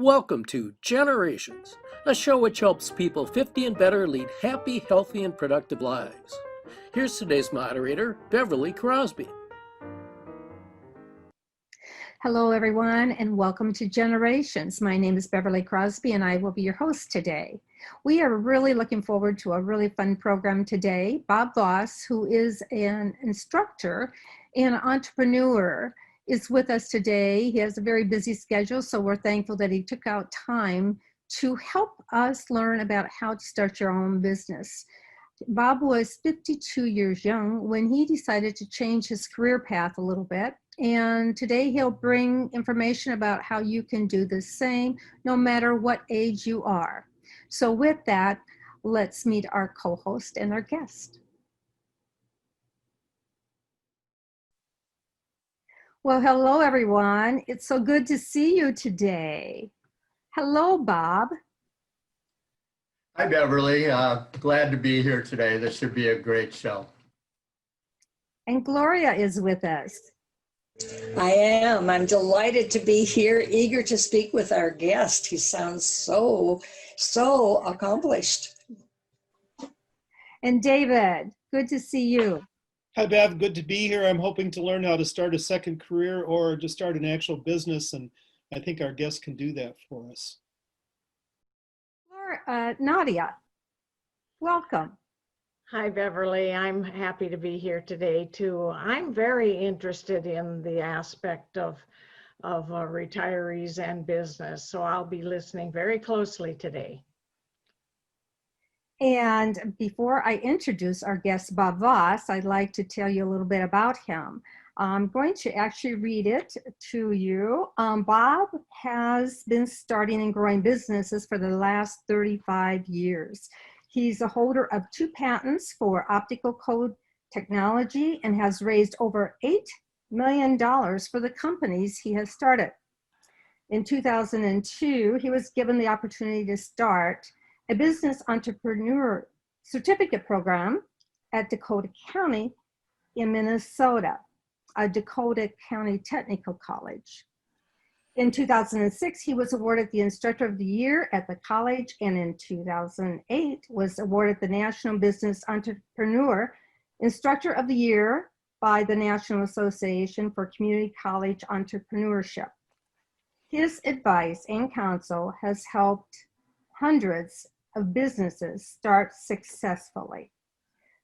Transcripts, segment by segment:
Welcome to Generations, a show which helps people 50 and better lead happy, healthy, and productive lives. Here's today's moderator, Beverly Crosby. Hello, everyone, and welcome to Generations. My name is Beverly Crosby, and I will be your host today. We are really looking forward to a really fun program today. Bob Voss, who is an instructor and entrepreneur, is with us today. He has a very busy schedule, so we're thankful that he took out time to help us learn about how to start your own business. Bob was 52 years young when he decided to change his career path a little bit. And today he'll bring information about how you can do the same no matter what age you are. So with that, let's meet our co-host and our guest. Well, hello, everyone. It's so good to see you today. Hello, Bob. Hi, Beverly. Glad to be here today. This should be a great show. And Gloria is with us. I am. I'm delighted to be here, eager to speak with our guest. He sounds so accomplished. And David, good to see you. Hi, Bev. Good to be here. I'm hoping to learn how to start a second career or to start an actual business, and I think our guest can do that for us. Nadia, welcome. Hi, Beverly. I'm happy to be here today, too. I'm very interested in the aspect of retirees and business, so I'll be listening very closely today. And before I introduce our guest, Bob Voss, I'd like to tell you a little bit about him. I'm going to actually read it to you. Bob has been starting and growing businesses for the last 35 years. He's a holder of 2 patents for optical code technology and has raised over $8 million for the companies he has started. In 2002, he was given the opportunity to start a business entrepreneur certificate program at Dakota County in Minnesota, a Dakota County Technical College. In 2006, he was awarded the Instructor of the Year at the college, and in 2008 was awarded the National Business Entrepreneur Instructor of the Year by the National Association for Community College Entrepreneurship. His advice and counsel has helped hundreds of businesses start successfully.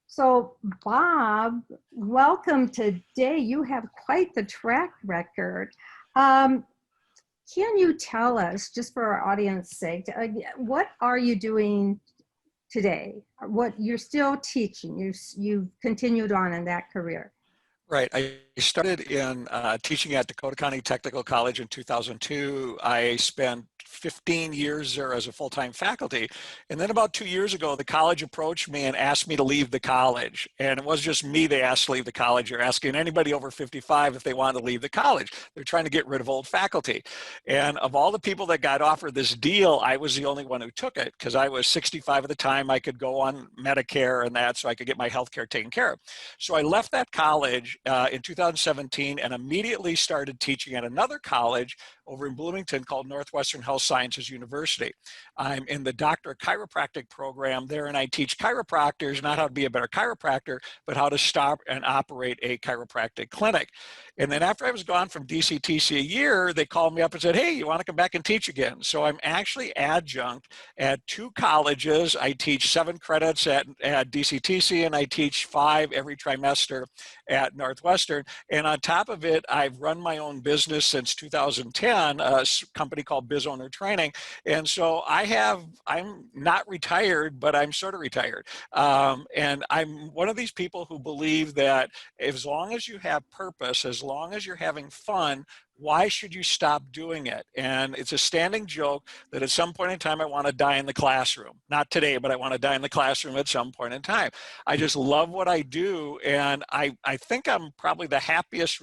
So Bob, welcome today. You have quite the track record. Can you tell us, just for our audience's sake, what are you doing today? What you're still teaching? You've continued on in that career. Right. I started in teaching at Dakota County Technical College in 2002. I spent 15 years there as a full-time faculty. And then about 2 years ago, the college approached me and asked me to leave the college. And it wasn't just me they asked to leave the college. You're asking anybody over 55 if they want to leave the college. They're trying to get rid of old faculty. And of all the people that got offered this deal, I was the only one who took it because I was 65 at the time. I could go on Medicare and that so I could get my health care taken care of. So I left that college in 2017 and immediately started teaching at another college over in Bloomington called Northwestern Health Sciences University. I'm in the Doctor of Chiropractic program there, and I teach chiropractors not how to be a better chiropractor, but how to start and operate a chiropractic clinic. And then after I was gone from DCTC a year, they called me up and said, hey, you want to come back and teach again? So I'm actually adjunct at 2 colleges. I teach 7 credits at DCTC, and I teach 5 every trimester at Northwestern. And on top of it, I've run my own business since 2010, a company called Biz Owner Training. And so I'm not retired, but I'm sort of retired. And I'm one of these people who believe that as long as you have purpose, as long as you're having fun, why should you stop doing it? And it's a standing joke that at some point in time, I want to die in the classroom. Not today, but I want to die in the classroom at some point in time. I just love what I do. And I think I'm probably the happiest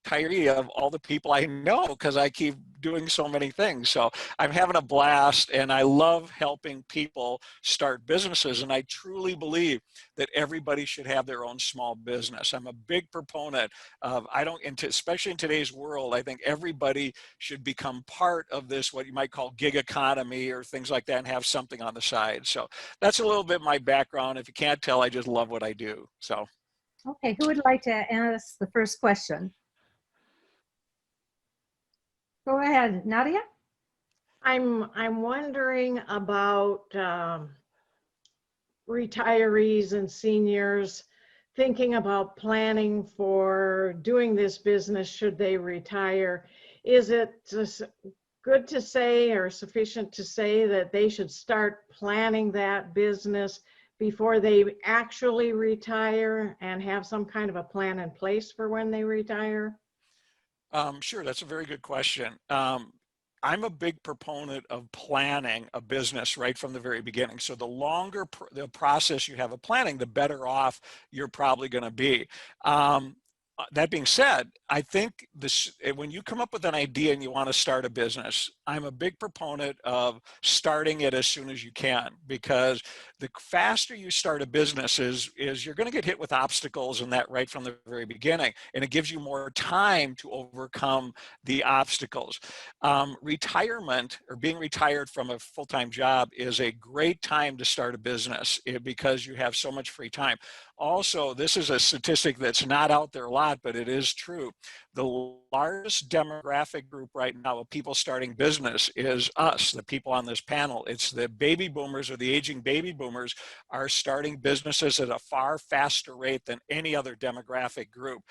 retiree of all the people I know because I keep doing so many things. So I'm having a blast, and I love helping people start businesses. And I truly believe that everybody should have their own small business. I'm a big proponent of, especially in today's world, I think everybody should become part of this, what you might call gig economy or things like that, and have something on the side. So that's a little bit my background. If you can't tell, I just love what I do. So. Okay, who would like to ask the first question? Go ahead, Nadia. I'm wondering about retirees and seniors thinking about planning for doing this business should they retire. Is it good to say or sufficient to say that they should start planning that business before they actually retire and have some kind of a plan in place for when they retire? Sure, that's a very good question. I'm a big proponent of planning a business right from the very beginning. So the longer the process you have of planning, the better off you're probably going to be. That being said, I think when you come up with an idea and you want to start a business, I'm a big proponent of starting it as soon as you can, because the faster you start a business is you're going to get hit with obstacles and that right from the very beginning, and it gives you more time to overcome the obstacles. Retirement, or being retired from a full-time job, is a great time to start a business because you have so much free time. Also, this is a statistic that's not out there a lot, but it is true. The largest demographic group right now of people starting business is us, the people on this panel. It's the baby boomers, or the aging baby boomers are starting businesses at a far faster rate than any other demographic group.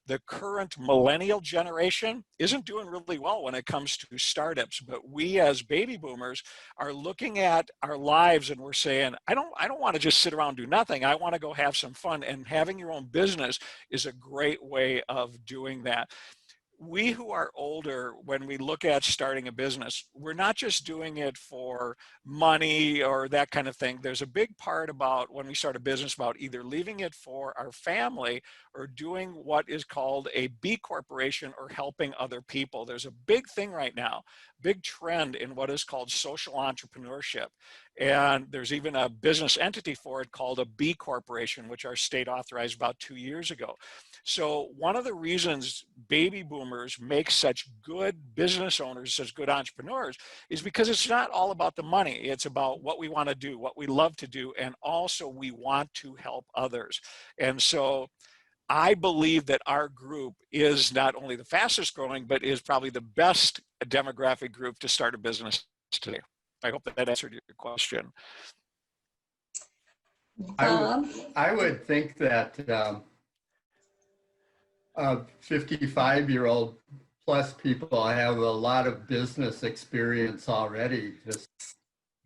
The current millennial generation isn't doing really well when it comes to startups, but we as baby boomers are looking at our lives and we're saying, I don't want to just sit around and do nothing. I want to go have some fun, and having your own business is a great way of doing that. We who are older, when we look at starting a business, we're not just doing it for money or that kind of thing. There's a big part about when we start a business about either leaving it for our family or doing what is called a B corporation, or helping other people. There's a big thing right now, big trend in what is called social entrepreneurship. And there's even a business entity for it called a B corporation, which our state authorized about 2 years ago. So one of the reasons baby boomers make such good business owners, such good entrepreneurs, is because it's not all about the money. It's about what we want to do, what we love to do, and also we want to help others. And so I believe that our group is not only the fastest growing, but is probably the best demographic group to start a business today. I hope that answered your question. Bob? I would think that a 55-year-old plus people have a lot of business experience already, just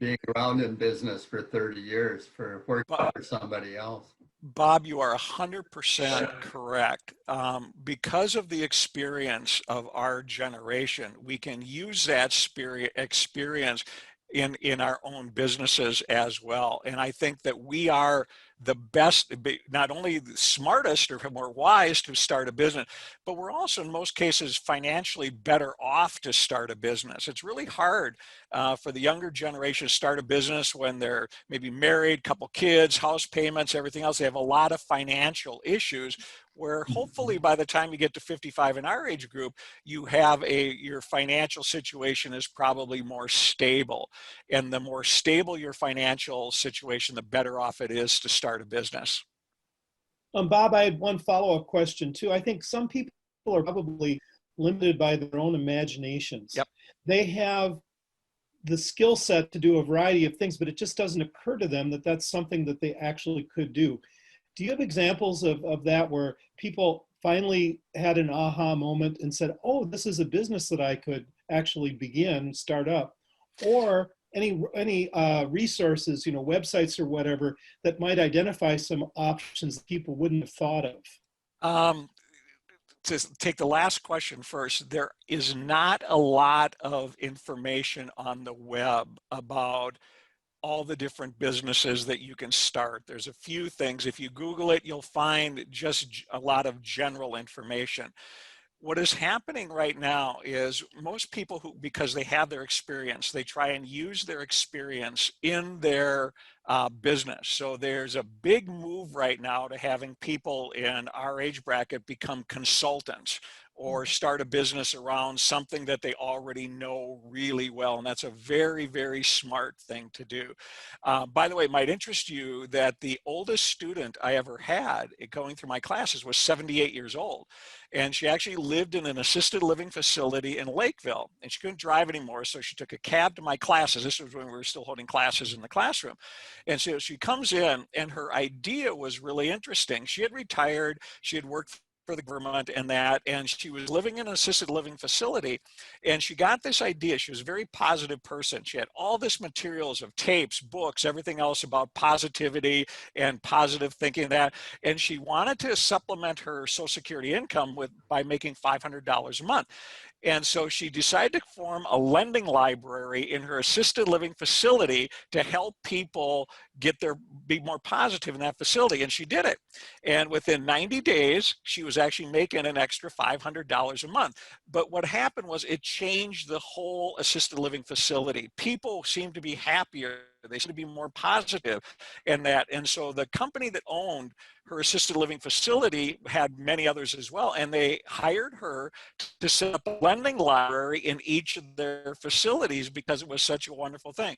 being around in business for 30 years, for working for somebody else. Bob, you are 100% correct. Because of the experience of our generation, we can use that experience in our own businesses as well. And I think that we are the best, not only the smartest or more wise to start a business, but we're also in most cases financially better off to start a business. It's really hard for the younger generation to start a business when they're maybe married, couple kids, house payments, everything else. They have a lot of financial issues, where hopefully by the time you get to 55 in our age group, you have your financial situation is probably more stable. And the more stable your financial situation, the better off it is to start a business. Bob, I had one follow-up question too. I think some people are probably limited by their own imaginations. Yep. They have the skill set to do a variety of things, but it just doesn't occur to them that that's something that they actually could do. Do you have examples of that where people finally had an aha moment and said, oh, this is a business that I could actually begin, start up? Or any resources, websites or whatever, that might identify some options that people wouldn't have thought of? To take the last question first, there is not a lot of information on the web about all the different businesses that you can start. There's a few things. If you Google it, you'll find just a lot of general information. what is happening right now is most people who, because they have their experience, they try and use their experience in their business. So there's a big move right now to having people in our age bracket become consultants or start a business around something that they already know really well. And that's a very, very smart thing to do. By the way, it might interest you that the oldest student I ever had going through my classes was 78 years old. And she actually lived in an assisted living facility in Lakeville, and she couldn't drive anymore. So she took a cab to my classes. This was when we were still holding classes in the classroom. And so she comes in, and her idea was really interesting. She had retired, she had worked for the government and she was living in an assisted living facility, and she got this idea. She was a very positive person. She had all this materials of tapes, books, everything else about positivity and positive thinking, and she wanted to supplement her Social Security income by making $500 a month. And so she decided to form a lending library in her assisted living facility to help people be more positive in that facility. And she did it. And within 90 days, she was actually making an extra $500 a month. But what happened was it changed the whole assisted living facility. People seemed to be happier. They seemed to be more positive in that. And so the company that owned her assisted living facility had many others as well. And they hired her to set up a lending library in each of their facilities because it was such a wonderful thing.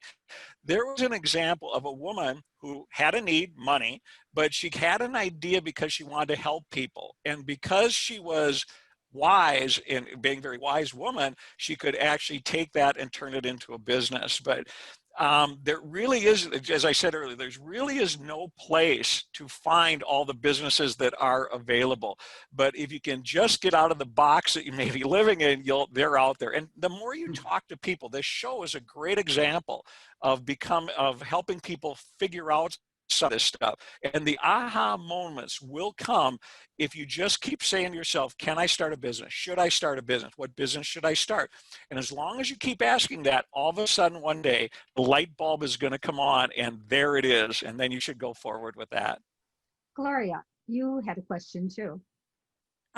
There was an example of a woman who had a need, money, but she had an idea because she wanted to help people. And because she was wise, in being a very wise woman, she could actually take that and turn it into a business. But there really is, as I said earlier, there really is no place to find all the businesses that are available. But if you can just get out of the box that you may be living in, they're out there. And the more you talk to people, this show is a great example of helping people figure out some of this stuff. And the aha moments will come if you just keep saying to yourself, can I start a business? Should I start a business? What business should I start? And as long as you keep asking that, all of a sudden one day the light bulb is going to come on, and there it is. And then you should go forward with that. Gloria, you had a question too.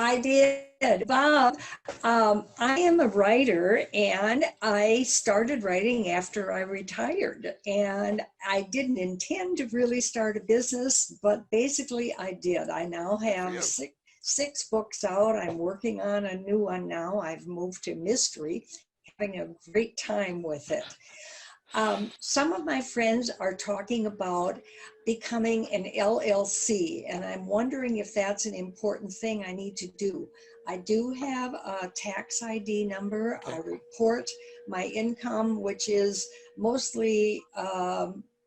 I did. Bob, I am a writer, and I started writing after I retired. And I didn't intend to really start a business, but basically I did. I now have six books out. I'm working on a new one now. I've moved to mystery, having a great time with it. Some of my friends are talking about becoming an LLC, and I'm wondering if that's an important thing I need to do. I do have a tax ID number. I report my income, which is mostly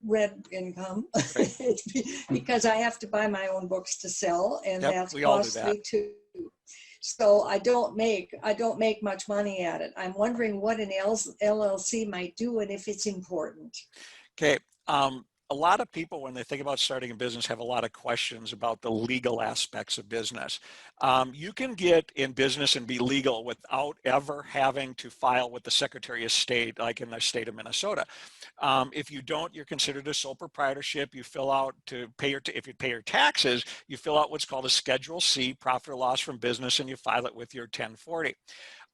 red income because I have to buy my own books to sell, and that's costly too. So I don't make much money at it. I'm wondering what an LLC might do and if it's important. Okay. A lot of people, when they think about starting a business, have a lot of questions about the legal aspects of business. You can get in business and be legal without ever having to file with the Secretary of State, like in the state of Minnesota. If you don't, you're considered a sole proprietorship. You fill out if you pay your taxes, you fill out what's called a Schedule C, profit or loss from business, and you file it with your 1040.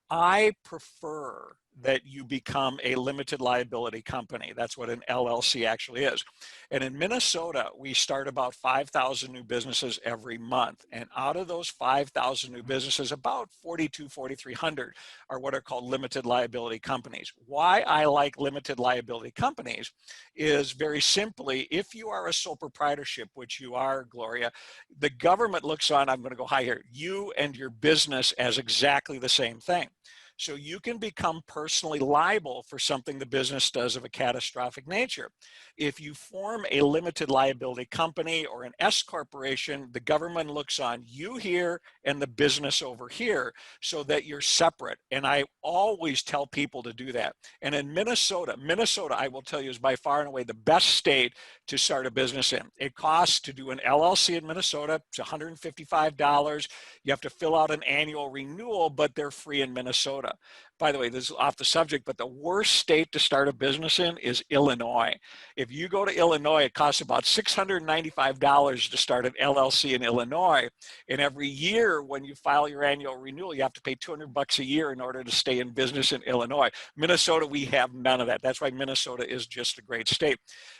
I prefer that you become a limited liability company. That's what an LLC actually is. And in Minnesota, we start about 5,000 new businesses every month. And out of those 5,000 new businesses, about 4,300 are what are called limited liability companies. Why I like limited liability companies is very simply, if you are a sole proprietorship, which you are, Gloria, the government looks on, I'm going to go higher, you and your business as exactly the same thing. So you can become personally liable for something the business does of a catastrophic nature. If you form a limited liability company or an S corporation, the government looks on you here and the business over here so that you're separate. And I always tell people to do that. And in Minnesota, I will tell you, is by far and away the best state to start a business in. It costs to do an LLC in Minnesota, it's $155. You have to fill out an annual renewal, but they're free in Minnesota. by the way, this is off the subject, but the worst state to start a business in is Illinois. If you go to Illinois, it costs about $695 to start an LLC in Illinois. And every year when you file your annual renewal, you have to pay $200 a year in order to stay in business in Illinois. Minnesota, we have none of that. That's why Minnesota is just a great state.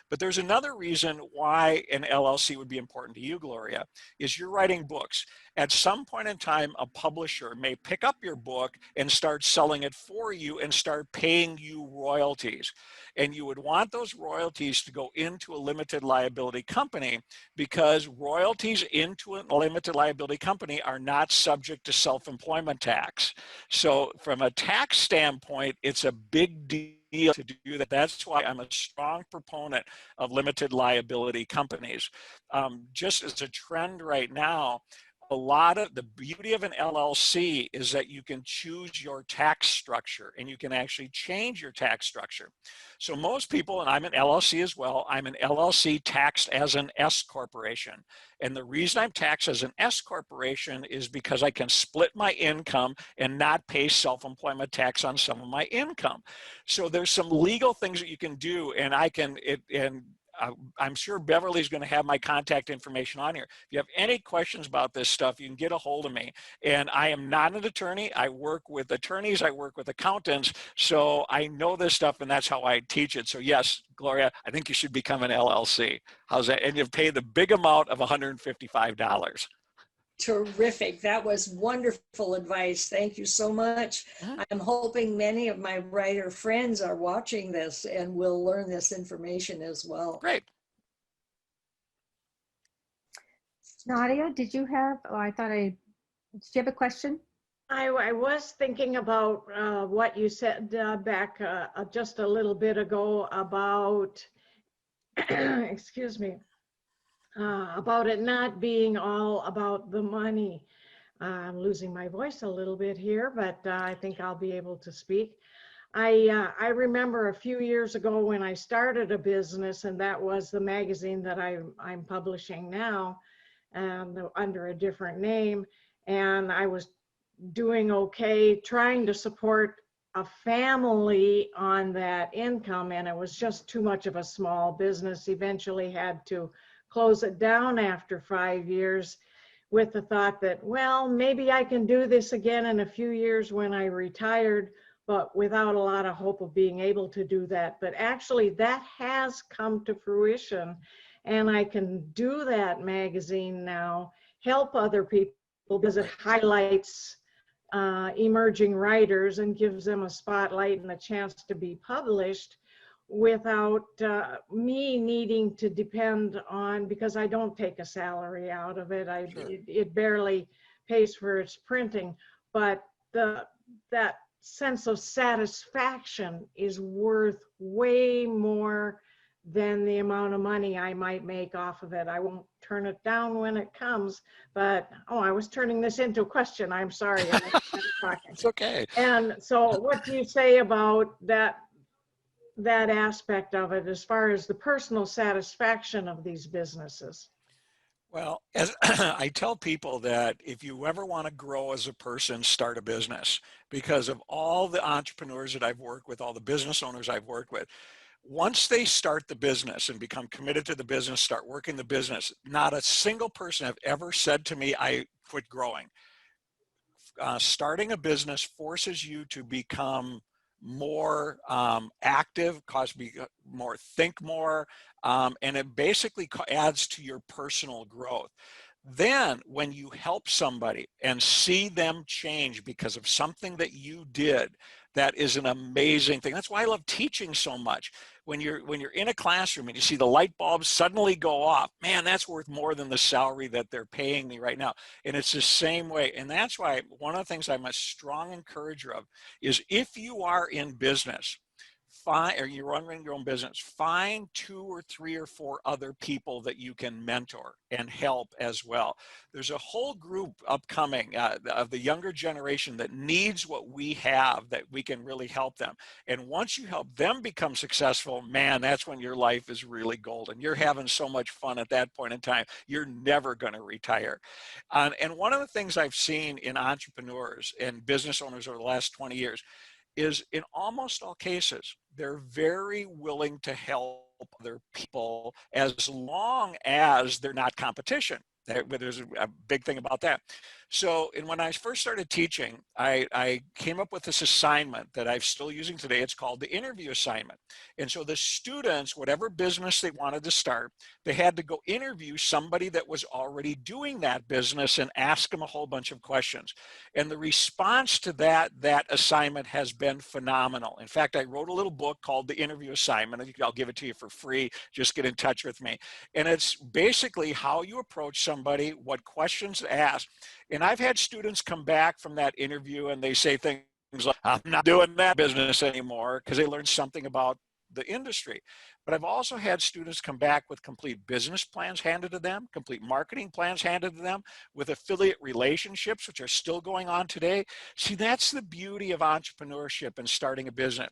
But there's another reason why an LLC would be important to you, Gloria, is you're writing books. At some point in time, a publisher may pick up your book and start selling it for you and start paying you royalties. And you would want those royalties to go into a limited liability company, because royalties into a limited liability company are not subject to self-employment tax. So from a tax standpoint, it's a big deal to do that. That's why I'm a strong proponent of limited liability companies. Just as a trend right now, a lot of the beauty of an LLC is that you can choose your tax structure and you can actually change your tax structure. So most people, and I'm an LLC as well, I'm an LLC taxed as an S corporation. And the reason I'm taxed as an S corporation is because I can split my income and not pay self-employment tax on some of my income. So there's some legal things that you can do, and I'm sure Beverly's going to have my contact information on here. If you have any questions about this stuff, you can get a hold of me. And I am not an attorney. I work with attorneys. I work with accountants. So I know this stuff, and that's how I teach it. So yes, Gloria, I think you should become an LLC. How's that? And you pay the big amount of $155. Terrific. That was wonderful advice. Thank you so much. I'm hoping many of my writer friends are watching this and will learn this information as well. Great. Nadia, did you have, did you have a question? I was thinking about what you said back just a little bit ago about, excuse me, about it not being all about the money. I'm losing my voice a little bit here, but I think I'll be able to speak. I remember a few years ago when I started a business, and that was the magazine that I'm publishing now, under a different name, and I was doing okay, trying to support a family on that income, and it was just too much of a small business. Eventually had to close it down after 5 years with the thought that, well, maybe I can do this again in a few years when I retired, but without a lot of hope of being able to do that. But actually that has come to fruition, and I can do that magazine now, help other people, because it highlights emerging writers and gives them a spotlight and a chance to be published without me needing to depend on, because I don't take a salary out of it. It barely pays for its printing, but that sense of satisfaction is worth way more than the amount of money I might make off of it. I won't turn it down when it comes, but, I was turning this into a question. I'm sorry. It's okay. And so what do you say about that aspect of it as far as the personal satisfaction of these businesses? Well, as I tell people that if you ever want to grow as a person, start a business, because of all the entrepreneurs that I've worked with, all the business owners I've worked with, once they start the business and become committed to the business, start working the business, not a single person have ever said to me, I quit growing. Starting a business forces you to become more active, think more, and it basically adds to your personal growth. Then when you help somebody and see them change because of something that you did, that is an amazing thing. That's why I love teaching so much. When you're in a classroom and you see the light bulbs suddenly go off, man, that's worth more than the salary that they're paying me right now. And it's the same way. And that's why one of the things I'm a strong encourager of is, if you are in business, or you're running your own business, find 2 or 3 or 4 other people that you can mentor and help as well. There's a whole group upcoming of the younger generation that needs what we have, that we can really help them. And once you help them become successful, man, that's when your life is really golden. You're having so much fun at that point in time. You're never going to retire. And one of the things I've seen in entrepreneurs and business owners over the last 20 years, is in almost all cases, they're very willing to help other people as long as they're not competition. There's a big thing about that. So, and when I first started teaching, I came up with this assignment that I'm still using today. It's called the interview assignment. And so the students, whatever business they wanted to start, they had to go interview somebody that was already doing that business and ask them a whole bunch of questions. And the response to that assignment has been phenomenal. In fact, I wrote a little book called The Interview Assignment. I'll give it to you for free. Just get in touch with me. And it's basically how you approach somebody, what questions to ask. And I've had students come back from that interview and they say things like, I'm not doing that business anymore, because they learned something about the industry. But I've also had students come back with complete business plans handed to them, complete marketing plans handed to them, with affiliate relationships, which are still going on today. See, that's the beauty of entrepreneurship and starting a business,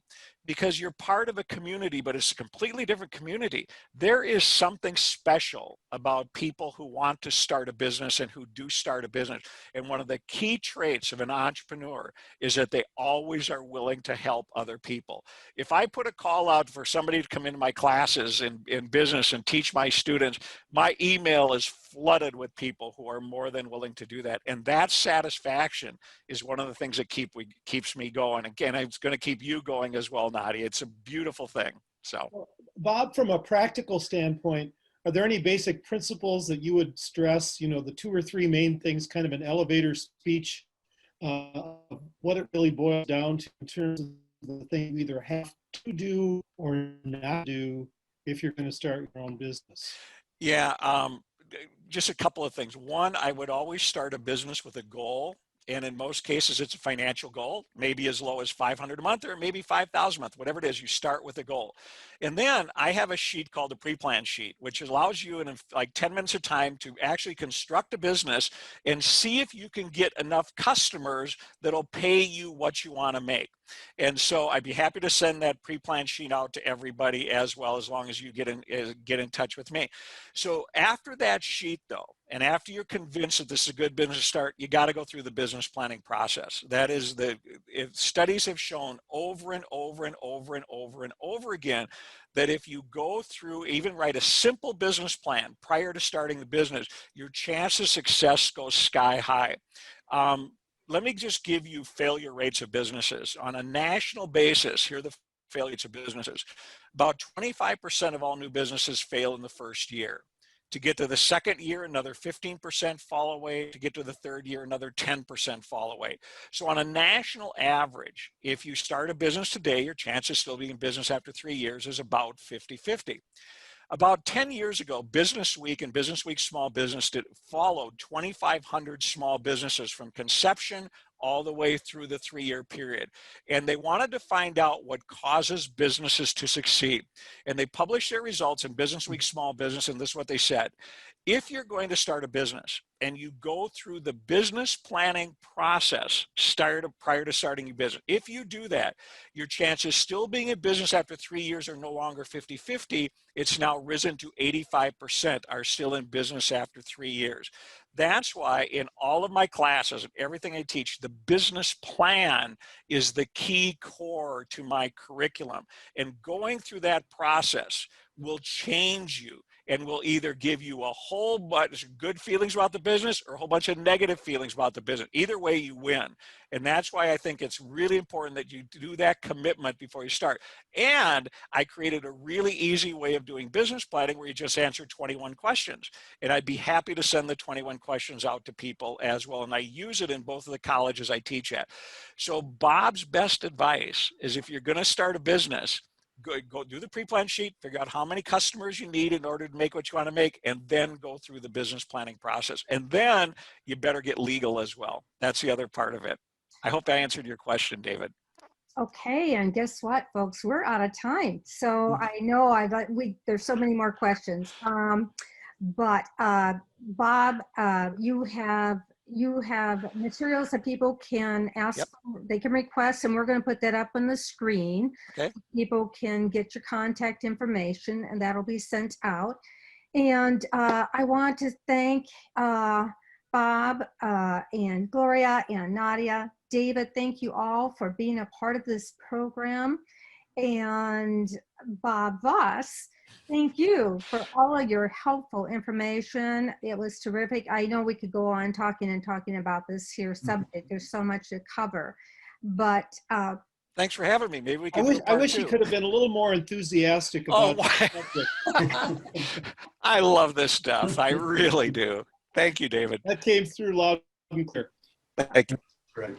because you're part of a community, but it's a completely different community. There is something special about people who want to start a business and who do start a business. And one of the key traits of an entrepreneur is that they always are willing to help other people. If I put a call out for somebody to come into my classes in business and teach my students, my email is flooded with people who are more than willing to do that. And that satisfaction is one of the things that keeps me going. Again, it's going to keep you going as well, Nadia. It's a beautiful thing. So, Bob, from a practical standpoint, are there any basic principles that you would stress, the 2 or 3 main things, kind of an elevator speech, what it really boils down to in terms of the thing you either have to do or not do if you're going to start your own business? yeah, just a couple of things. One, I would always start a business with a goal. And in most cases, it's a financial goal, maybe as low as $500 a month or maybe $5,000 a month, whatever it is, you start with a goal. And then I have a sheet called the pre-plan sheet, which allows you in like 10 minutes of time to actually construct a business and see if you can get enough customers that'll pay you what you want to make. And so I'd be happy to send that pre-plan sheet out to everybody as well, as long as you get in touch with me. So after that sheet though, and after you're convinced that this is a good business to start, you got to go through the business planning process. That is studies have shown over and over and over and over and over again that if you go through, even write a simple business plan prior to starting the business, your chance of success goes sky high. Let me just give you failure rates of businesses. On a national basis, here are the failure rates of businesses. About 25% of all new businesses fail in the first year. To get to the second year, another 15% fall away. To get to the third year, another 10% fall away. So on a national average, if you start a business today, your chance of still being in business after 3 years is about 50-50. About 10 years ago, Business Week and Business Week Small Business followed 2,500 small businesses from conception all the way through the 3-year period. And they wanted to find out what causes businesses to succeed. And they published their results in Business Week Small Business, and this is what they said. If you're going to start a business and you go through the business planning process prior to starting your business, if you do that, your chances still being in business after 3 years are no longer 50-50. It's now risen to 85% are still in business after 3 years. That's why in all of my classes and everything I teach, the business plan is the key core to my curriculum. And going through that process will change you and will either give you a whole bunch of good feelings about the business or a whole bunch of negative feelings about the business. Either way, you win. And that's why I think it's really important that you do that commitment before you start. And I created a really easy way of doing business planning where you just answer 21 questions. And I'd be happy to send the 21 questions out to people as well. And I use it in both of the colleges I teach at. So Bob's best advice is if you're going to start a business, go do the pre-plan sheet, figure out how many customers you need in order to make what you want to make, and then go through the business planning process. And then you better get legal as well. That's the other part of it. I hope I answered your question, David. Okay, and guess what, folks? We're out of time. So I know there's so many more questions. But Bob, you have materials that people can ask, Yep. they can request, and we're going to put that up on the screen. Okay. People can get your contact information, and that'll be sent out. And I want to thank Bob and Gloria and Nadia David, thank you all for being a part of this program. And Bob Voss, thank you for all of your helpful information. It was terrific. I know we could go on talking and talking about this here subject. There's so much to cover. But Thanks for having me. Maybe we I can do a I part wish he two. could have been a little more enthusiastic Oh, about the subject. I love this stuff. I really do. Thank you, David. That came through loud and clear. Thank you. Right.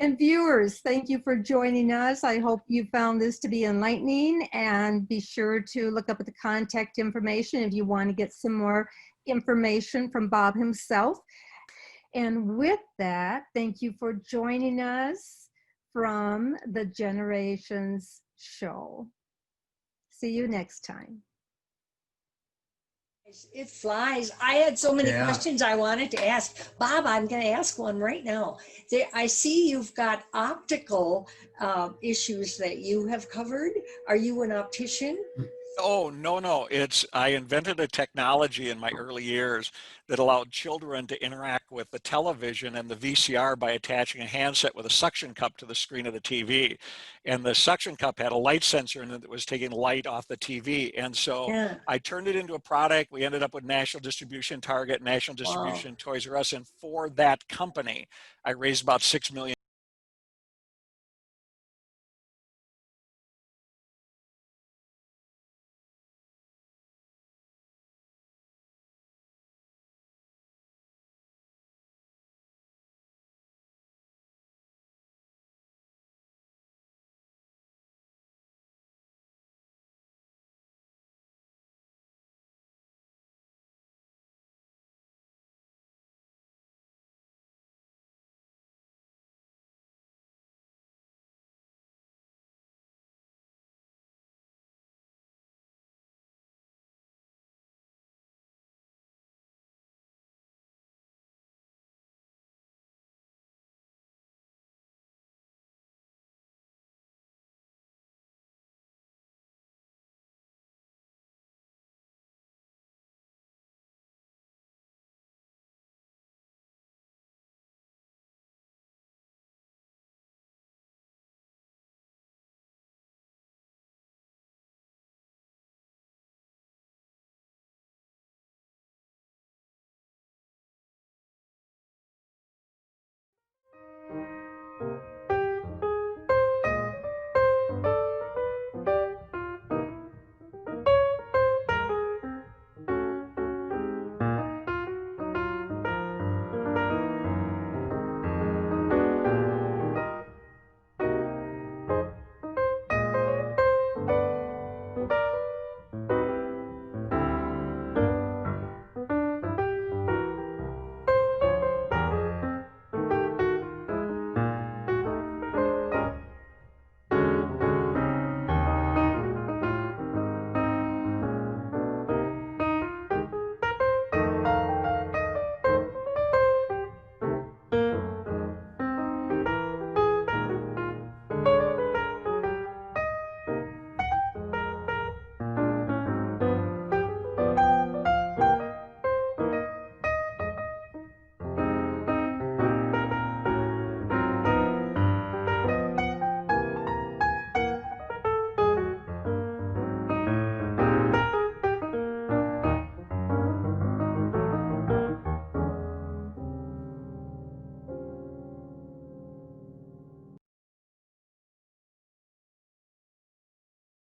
And viewers, thank you for joining us. I hope you found this to be enlightening, and be sure to look up at the contact information if you want to get some more information from Bob himself. And with that, thank you for joining us from the Generations Show. See you next time. It flies. I had so many Yeah. questions I wanted to ask. Bob, I'm going to ask one right now. I see you've got optical issues that you have covered. Are you an optician? Oh, no. I invented a technology in my early years that allowed children to interact with the television and the VCR by attaching a handset with a suction cup to the screen of the TV. And the suction cup had a light sensor in it that was taking light off the TV. And so Yeah. I turned it into a product. We ended up with national distribution, Target, national Wow. distribution, Toys R Us. And for that company, I raised about $6 million